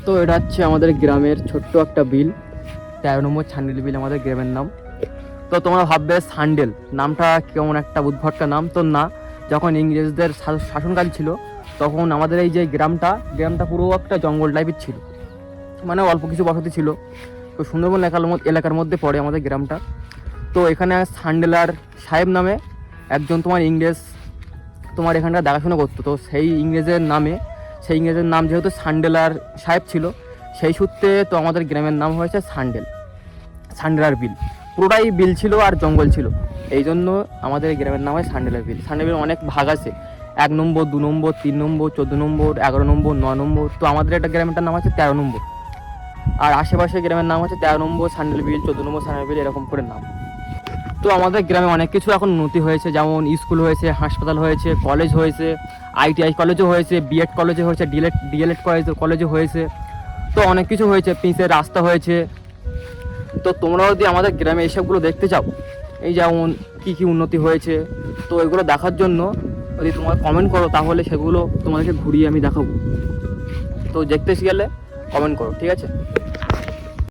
তো এটা হচ্ছে আমাদের গ্রামের ছোট্ট একটা বিল, 13 নম্বর সান্ডেল বিল আমাদের গ্রামের নাম। তো তোমরা ভাববে সান্ডেল নামটা কেমন একটা উদ্ভটকা নাম, তো না, যখন ইংরেজদের শাসনকাল ছিল তখন আমাদের এই যে গ্রামটা পুরো একটা জঙ্গল টাইপের ছিল, মানে অল্প কিছু বসতি ছিল। তো সুন্দরবন এলাকার মধ্যে পড়ে আমাদের গ্রামটা। তো এখানে সান্ডেলার সাহেব নামে একজন তোমার ইংরেজ তোমার এখানটা দেখাশোনা করতো। তো সেই ইংরেজের নাম যেহেতু সান্ডেলার সাহেব ছিল, সেই সূত্রে তো আমাদের গ্রামের নাম হয়েছে সান্ডেলার বিল। পুরোটাই বিল ছিল আর জঙ্গল ছিল, এই জন্য আমাদের এই গ্রামের নাম হয় সান্ডেলার বিল। সান্ডেলার বিল অনেক ভাগ আছে, 1 নম্বর, 2 নম্বর, 3 নম্বর, 14 নম্বর, 11 নম্বর, 9 নম্বর। তো আমাদের একটা গ্রামেরটার নাম হচ্ছে 13 নম্বর, আর আশেপাশে গ্রামের নাম হচ্ছে 13 নম্বর সান্ডেল বিল, 14 নম্বর সান্ডেল বিল, এরকম করে নাম। তো আমাদের গ্রামে অনেক কিছু এখন উন্নতি হয়েছে, যেমন স্কুল হয়েছে, হাসপাতাল হয়েছে, কলেজ হয়েছে, ITI কলেজও হয়েছে, বিএড কলেজও হয়েছে, ডিএলএড কলেজও হয়েছে। তো অনেক কিছু হয়েছে, পিচের রাস্তা হয়েছে। তো তোমরা যদি আমাদের গ্রামে এইসবগুলো দেখতে চাও, এই যেমন কী কী উন্নতি হয়েছে, তো এগুলো দেখার জন্য যদি তোমরা কমেন্ট করো তাহলে সেগুলো তোমাদেরকে ঘুরিয়ে আমি দেখাবো। তো দেখতে গেলে কমেন্ট করো, ঠিক আছে?